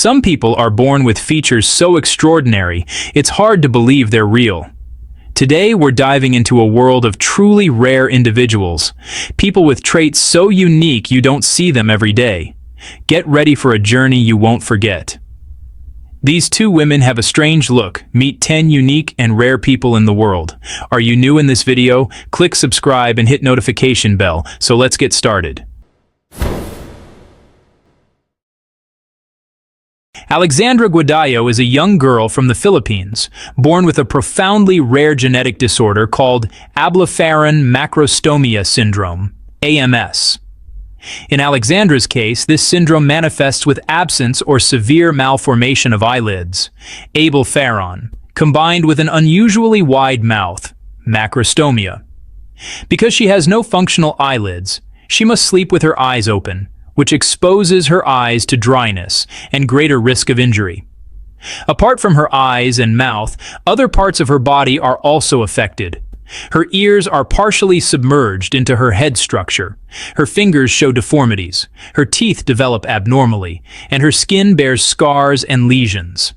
Some people are born with features so extraordinary, it's hard to believe they're real. Today, we're diving into a world of truly rare individuals, people with traits so unique you don't see them every day. Get ready for a journey you won't forget. These two women have a strange look. Meet 10 unique and rare people in the world. Are you new in this video? Click subscribe and hit notification bell. So let's get started. Alexandra Guadayo is a young girl from the Philippines, born with a profoundly rare genetic disorder called ablepharon macrostomia syndrome, AMS. In Alexandra's case, this syndrome manifests with absence or severe malformation of eyelids, ablepharon, combined with an unusually wide mouth, macrostomia. Because she has no functional eyelids, she must sleep with her eyes open, which exposes her eyes to dryness and greater risk of injury. Apart from her eyes and mouth, other parts of her body are also affected. Her ears are partially submerged into her head structure. Her fingers show deformities. Her teeth develop abnormally, and her skin bears scars and lesions.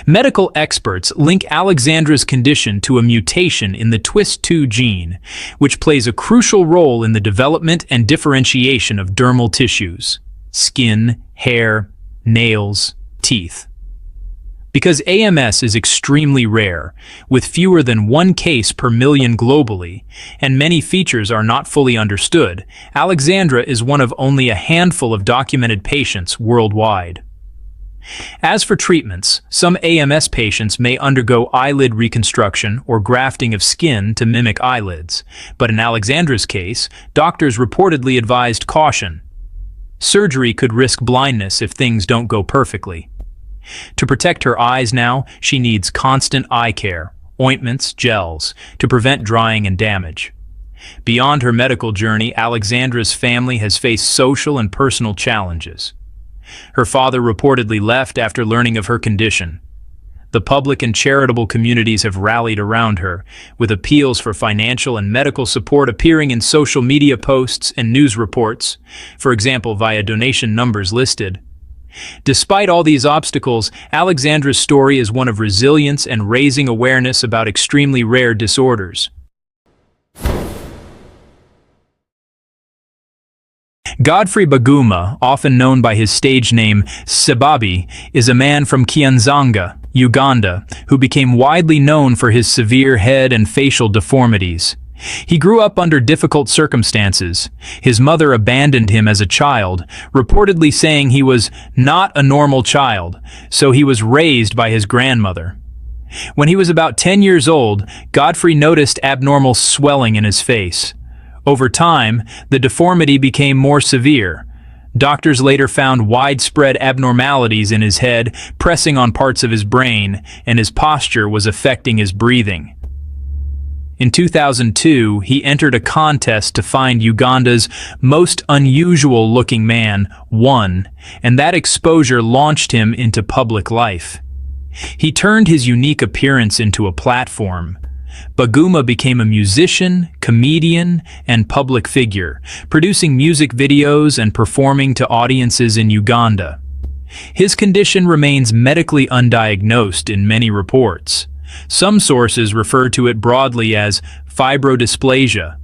Medical experts link Alexandra's condition to a mutation in the TWIS2 gene, which plays a crucial role in the development and differentiation of dermal tissues, skin, hair, nails, teeth. Because AMS is extremely rare, with fewer than 1 case per million globally, and many features are not fully understood, Alexandra is one of only a handful of documented patients worldwide. As for treatments, some AMS patients may undergo eyelid reconstruction or grafting of skin to mimic eyelids, but in Alexandra's case, doctors reportedly advised caution. Surgery could risk blindness if things don't go perfectly. To protect her eyes now, she needs constant eye care, ointments, gels, to prevent drying and damage. Beyond her medical journey, Alexandra's family has faced social and personal challenges. Her father reportedly left after learning of her condition. The public and charitable communities have rallied around her, with appeals for financial and medical support appearing in social media posts and news reports, for example via donation numbers listed. Despite all these obstacles, Alexandra's story is one of resilience and raising awareness about extremely rare disorders. Godfrey Baguma, often known by his stage name Sebabi, is a man from Qian Hongyan, Uganda, who became widely known for his severe head and facial deformities. He grew up under difficult circumstances. His mother abandoned him as a child, reportedly saying he was not a normal child, so he was raised by his grandmother. When he was about 10 years old, Godfrey noticed abnormal swelling in his face. Over time, the deformity became more severe. Doctors later found widespread abnormalities in his head, pressing on parts of his brain, and his posture was affecting his breathing. In 2002, he entered a contest to find Uganda's most unusual-looking man, won, and that exposure launched him into public life. He turned his unique appearance into a platform. Baguma became a musician, comedian, and public figure, producing music videos and performing to audiences in Uganda. His condition remains medically undiagnosed in many reports. Some sources refer to it broadly as fibrodysplasia,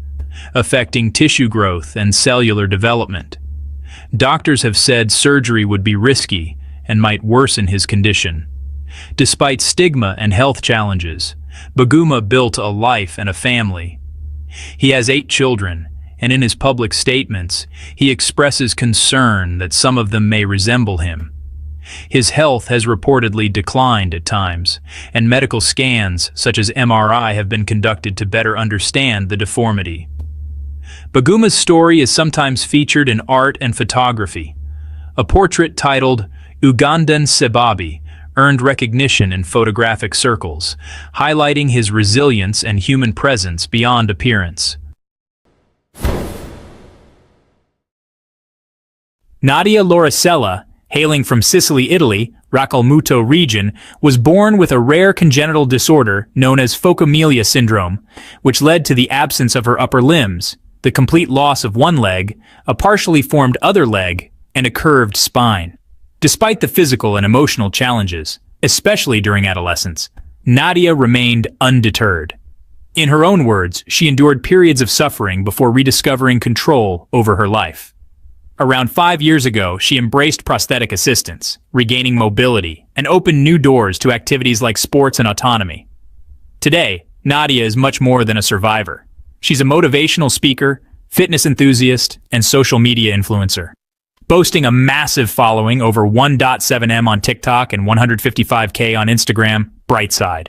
affecting tissue growth and cellular development. Doctors have said surgery would be risky and might worsen his condition. Despite stigma and health challenges, Baguma built a life and a family. He has 8 children, and in his public statements, he expresses concern that some of them may resemble him. His health has reportedly declined at times, and medical scans, such as MRI, have been conducted to better understand the deformity. Baguma's story is sometimes featured in art and photography. A portrait titled Ugandan Sebabi earned recognition in photographic circles, highlighting his resilience and human presence beyond appearance. Nadia Lauricella, hailing from Sicily, Italy, Racalmuto region, was born with a rare congenital disorder known as Phocomelia syndrome, which led to the absence of her upper limbs, the complete loss of one leg, a partially formed other leg, and a curved spine. Despite the physical and emotional challenges, especially during adolescence, Nadia remained undeterred. In her own words, she endured periods of suffering before rediscovering control over her life. Around 5 years ago, she embraced prosthetic assistance, regaining mobility, and opened new doors to activities like sports and autonomy. Today, Nadia is much more than a survivor. She's a motivational speaker, fitness enthusiast, and social media influencer. Boasting a massive following, over 1.7 million on TikTok and 155K on Instagram, Brightside.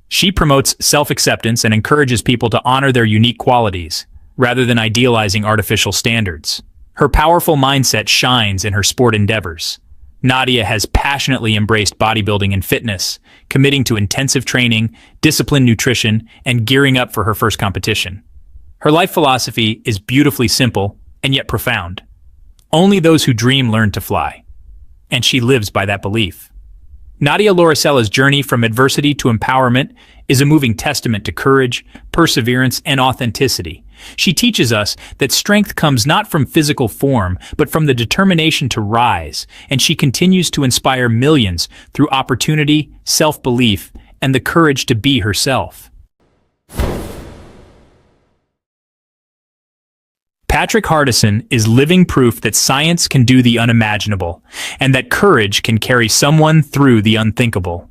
She promotes self-acceptance and encourages people to honor their unique qualities, rather than idealizing artificial standards. Her powerful mindset shines in her sport endeavors. Nadia has passionately embraced bodybuilding and fitness, committing to intensive training, disciplined nutrition, and gearing up for her first competition. Her life philosophy is beautifully simple and yet profound. Only those who dream learn to fly. And she lives by that belief. Nadia Lauricella's journey from adversity to empowerment is a moving testament to courage, perseverance, and authenticity. She teaches us that strength comes not from physical form, but from the determination to rise, and she continues to inspire millions through opportunity, self-belief, and the courage to be herself. Patrick Hardison is living proof that science can do the unimaginable, and that courage can carry someone through the unthinkable.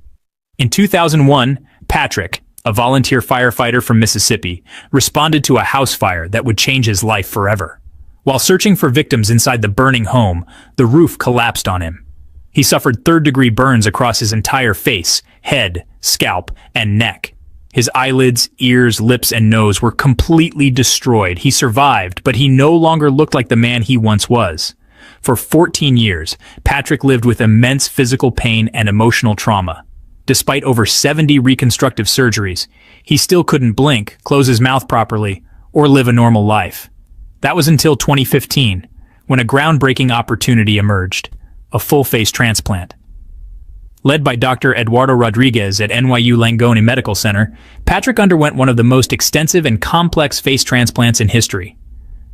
In 2001, Patrick, a volunteer firefighter from Mississippi, responded to a house fire that would change his life forever. While searching for victims inside the burning home, the roof collapsed on him. He suffered third-degree burns across his entire face, head, scalp, and neck. His eyelids, ears, lips, and nose were completely destroyed. He survived, but he no longer looked like the man he once was. For 14 years, Patrick lived with immense physical pain and emotional trauma. Despite over 70 reconstructive surgeries, he still couldn't blink, close his mouth properly, or live a normal life. That was until 2015, when a groundbreaking opportunity emerged: a full-face transplant. Led by Dr. Eduardo Rodriguez at NYU Langone Medical Center, Patrick underwent one of the most extensive and complex face transplants in history.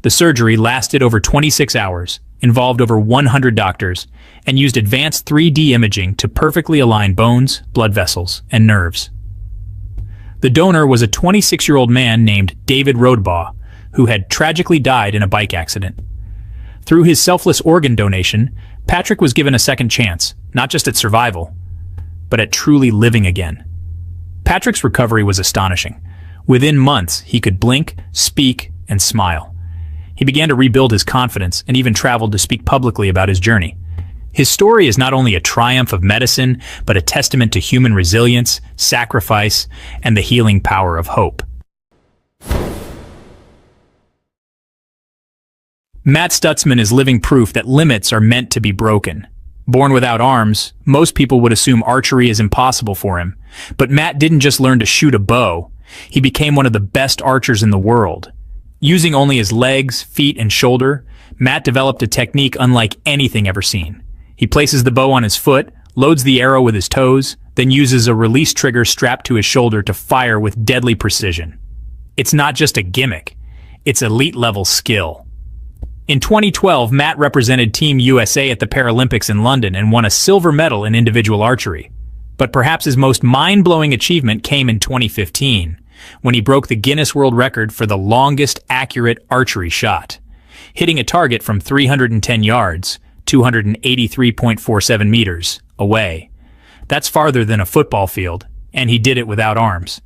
The surgery lasted over 26 hours, involved over 100 doctors, and used advanced 3D imaging to perfectly align bones, blood vessels, and nerves. The donor was a 26-year-old man named David Rodebaugh, who had tragically died in a bike accident. Through his selfless organ donation, Patrick was given a second chance, not just at survival, but at truly living again. Patrick's recovery was astonishing. Within months, he could blink, speak, and smile. He began to rebuild his confidence and even traveled to speak publicly about his journey. His story is not only a triumph of medicine, but a testament to human resilience, sacrifice, and the healing power of hope. Matt Stutzman is living proof that limits are meant to be broken. Born without arms, most people would assume archery is impossible for him. But Matt didn't just learn to shoot a bow. He became one of the best archers in the world. Using only his legs, feet, and shoulder, Matt developed a technique unlike anything ever seen. He places the bow on his foot, loads the arrow with his toes, then uses a release trigger strapped to his shoulder to fire with deadly precision. It's not just a gimmick. It's elite-level skill. In 2012, Matt represented Team USA at the Paralympics in London and won a silver medal in individual archery. But perhaps his most mind-blowing achievement came in 2015, when he broke the Guinness World Record for the longest accurate archery shot, hitting a target from 310 yards, 283.47 meters, away. That's farther than a football field, and he did it without arms.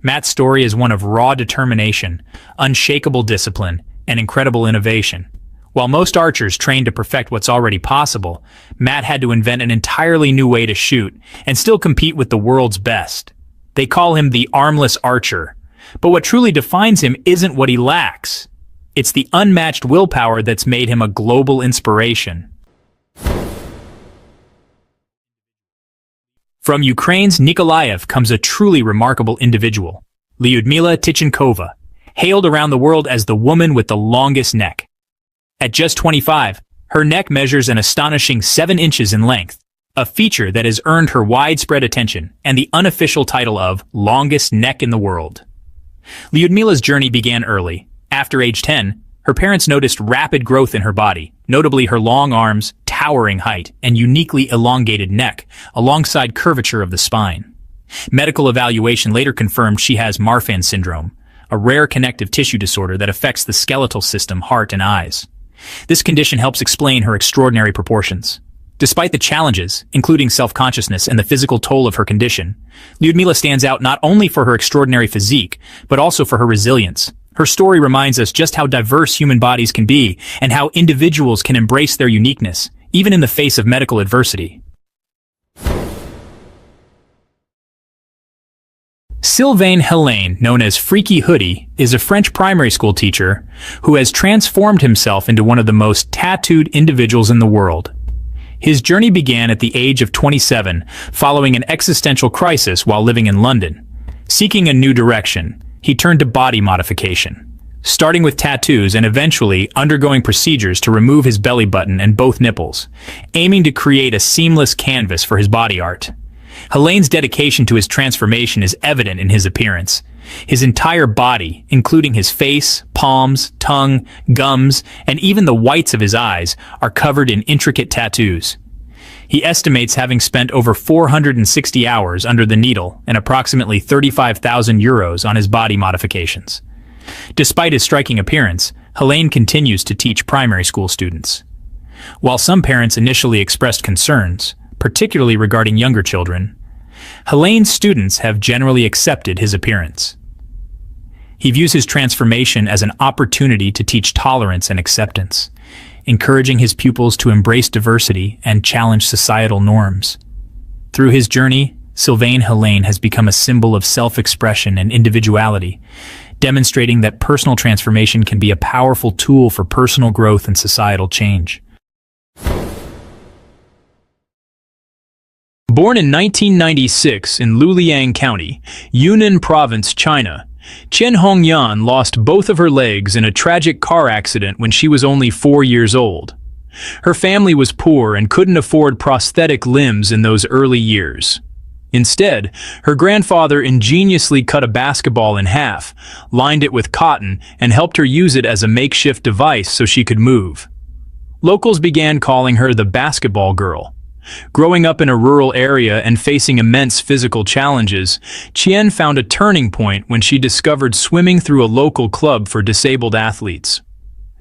Matt's story is one of raw determination, unshakable discipline, and incredible innovation. While most archers train to perfect what's already possible, Matt had to invent an entirely new way to shoot and still compete with the world's best. They call him the armless archer. But what truly defines him isn't what he lacks. It's the unmatched willpower that's made him a global inspiration. From Ukraine's Nikolaev comes a truly remarkable individual, Lyudmila Titchenova, hailed around the world as the woman with the longest neck. At just 25, her neck measures an astonishing 7 inches in length, a feature that has earned her widespread attention and the unofficial title of longest neck in the world. Lyudmila's journey began early. After age 10, her parents noticed rapid growth in her body, notably her long arms, towering height and uniquely elongated neck, alongside curvature of the spine. Medical evaluation later confirmed she has Marfan syndrome, a rare connective tissue disorder that affects the skeletal system, heart, and eyes. This condition helps explain her extraordinary proportions. Despite the challenges, including self-consciousness and the physical toll of her condition, Lyudmila stands out not only for her extraordinary physique, but also for her resilience. Her story reminds us just how diverse human bodies can be and how individuals can embrace their uniqueness, even in the face of medical adversity. Sylvane Hela, known as Freaky Hoodie, is a French primary school teacher who has transformed himself into one of the most tattooed individuals in the world. His journey began at the age of 27, following an existential crisis while living in London. Seeking a new direction, he turned to body modification, starting with tattoos and eventually undergoing procedures to remove his belly button and both nipples, aiming to create a seamless canvas for his body art. Helane's dedication to his transformation is evident in his appearance. His entire body, including his face, palms, tongue, gums, and even the whites of his eyes, are covered in intricate tattoos. He estimates having spent over 460 hours under the needle and approximately 35,000 euros on his body modifications. Despite his striking appearance, Hela continues to teach primary school students. While some parents initially expressed concerns, particularly regarding younger children, Helane's students have generally accepted his appearance. He views his transformation as an opportunity to teach tolerance and acceptance, encouraging his pupils to embrace diversity and challenge societal norms. Through his journey, Sylvane Hela has become a symbol of self-expression and individuality, demonstrating that personal transformation can be a powerful tool for personal growth and societal change. Born in 1996 in Luliang County, Yunnan Province, China, Qian Hongyan lost both of her legs in a tragic car accident when she was only 4 years old. Her family was poor and couldn't afford prosthetic limbs in those early years. Instead, her grandfather ingeniously cut a basketball in half, lined it with cotton, and helped her use it as a makeshift device so she could move. Locals began calling her the basketball girl. Growing up in a rural area and facing immense physical challenges, Qian found a turning point when she discovered swimming through a local club for disabled athletes.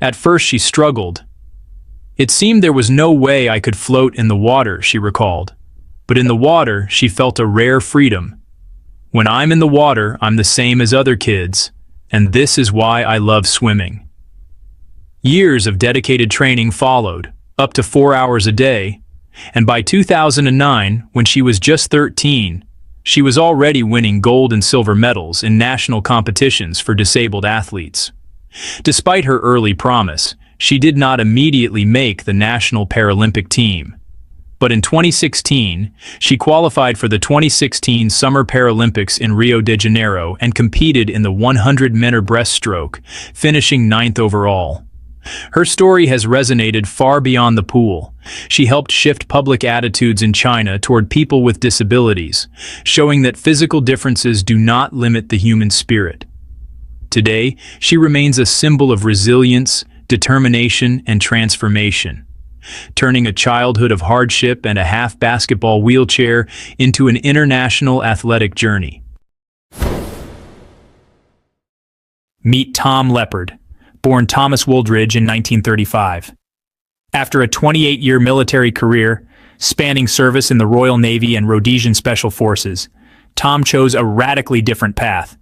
At first she struggled. "It seemed there was no way I could float in the water," she recalled. But in the water, she felt a rare freedom. "When I'm in the water, I'm the same as other kids, and this is why I love swimming." Years of dedicated training followed, up to 4 hours a day, and by 2009, when she was just 13, she was already winning gold and silver medals in national competitions for disabled athletes. Despite her early promise, she did not immediately make the national Paralympic team. But in 2016, she qualified for the 2016 Summer Paralympics in Rio de Janeiro and competed in the 100-meter breaststroke, finishing 9th overall. Her story has resonated far beyond the pool. She helped shift public attitudes in China toward people with disabilities, showing that physical differences do not limit the human spirit. Today, she remains a symbol of resilience, determination, and transformation, turning a childhood of hardship and a half-basketball wheelchair into an international athletic journey. Meet Tom Leopard, born Thomas Wooldridge in 1935. After a 28-year military career, spanning service in the Royal Navy and Rhodesian Special Forces, Tom chose a radically different path.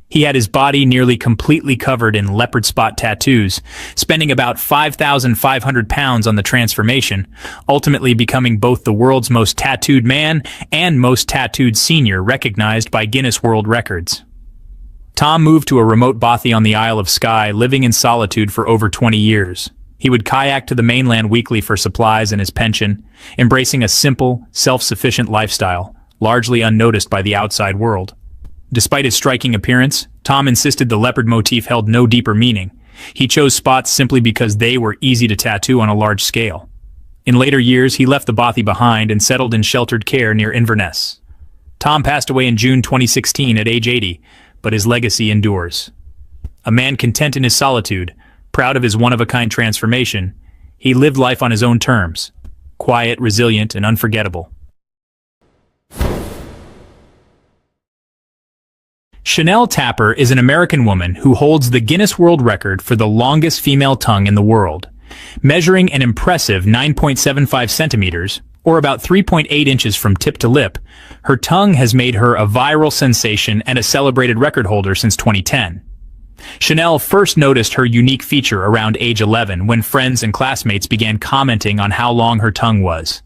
He had his body nearly completely covered in leopard spot tattoos, spending about 5,500 pounds on the transformation, ultimately becoming both the world's most tattooed man and most tattooed senior recognized by Guinness World Records. Tom moved to a remote bothy on the Isle of Skye, living in solitude for over 20 years. He would kayak to the mainland weekly for supplies and his pension, embracing a simple, self-sufficient lifestyle, largely unnoticed by the outside world. Despite his striking appearance, Tom insisted the leopard motif held no deeper meaning. He chose spots simply because they were easy to tattoo on a large scale. In later years, he left the bothy behind and settled in sheltered care near Inverness. Tom passed away in June 2016 at age 80, but his legacy endures. A man content in his solitude, proud of his one-of-a-kind transformation, he lived life on his own terms, quiet, resilient, and unforgettable. Chanel Tapper is an American woman who holds the Guinness World Record for the longest female tongue in the world, measuring an impressive 9.75 centimeters, or about 3.8 inches from tip to lip. Her tongue has made her a viral sensation and a celebrated record holder since 2010. Chanel first noticed her unique feature around age 11 when friends and classmates began commenting on how long her tongue was.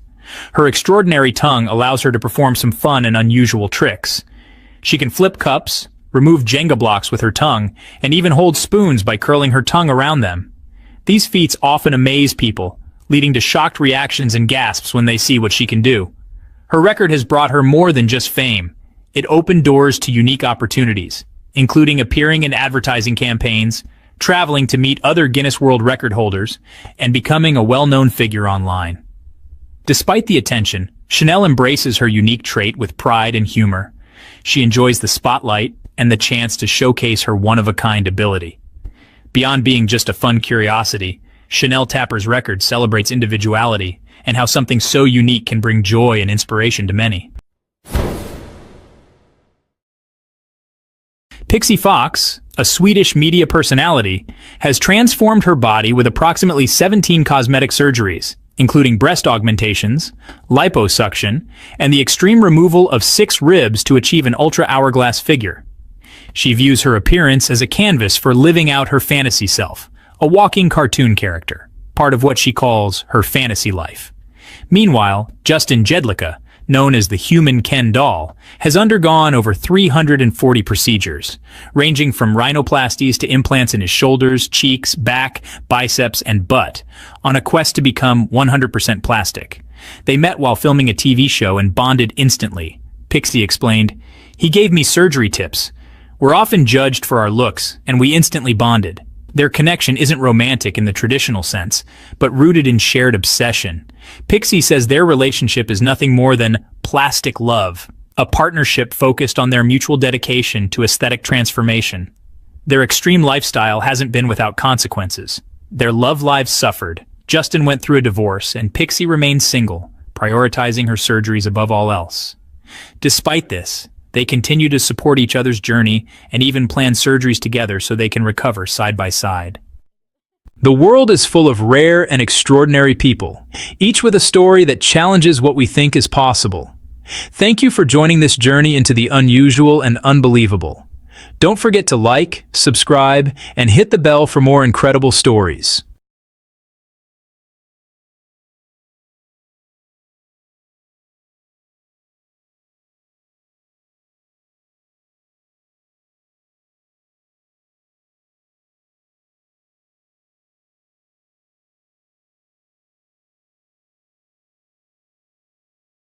Her extraordinary tongue allows her to perform some fun and unusual tricks. She can flip cups, remove Jenga blocks with her tongue, and even hold spoons by curling her tongue around them. These feats often amaze people, leading to shocked reactions and gasps when they see what she can do. Her record has brought her more than just fame. It opened doors to unique opportunities, including appearing in advertising campaigns, traveling to meet other Guinness World Record holders, and becoming a well-known figure online. Despite the attention, Chanel embraces her unique trait with pride and humor. She enjoys the spotlight and the chance to showcase her one-of-a-kind ability. Beyond being just a fun curiosity, Chanel Tapper's record celebrates individuality and how something so unique can bring joy and inspiration to many. Pixie Fox, a Swedish media personality, has transformed her body with approximately 17 cosmetic surgeries, including breast augmentations, liposuction, and the extreme removal of 6 ribs to achieve an ultra-hourglass figure. She views her appearance as a canvas for living out her fantasy self, a walking cartoon character, part of what she calls her fantasy life. Meanwhile, Justin Jedlicka, known as the Human Ken doll, has undergone over 340 procedures, ranging from rhinoplasties to implants in his shoulders, cheeks, back, biceps, and butt, on a quest to become 100% plastic. They met while filming a TV show and bonded instantly. Pixie explained, "He gave me surgery tips. We're often judged for our looks, and we instantly bonded. Their connection isn't romantic in the traditional sense, but rooted in shared obsession." Pixie says their relationship is nothing more than plastic love, a partnership focused on their mutual dedication to aesthetic transformation. Their extreme lifestyle hasn't been without consequences. Their love lives suffered. Justin went through a divorce, and Pixie remained single, prioritizing her surgeries above all else. Despite this, they continue to support each other's journey and even plan surgeries together so they can recover side by side. The world is full of rare and extraordinary people, each with a story that challenges what we think is possible. Thank you for joining this journey into the unusual and unbelievable. Don't forget to like, subscribe, and hit the bell for more incredible stories.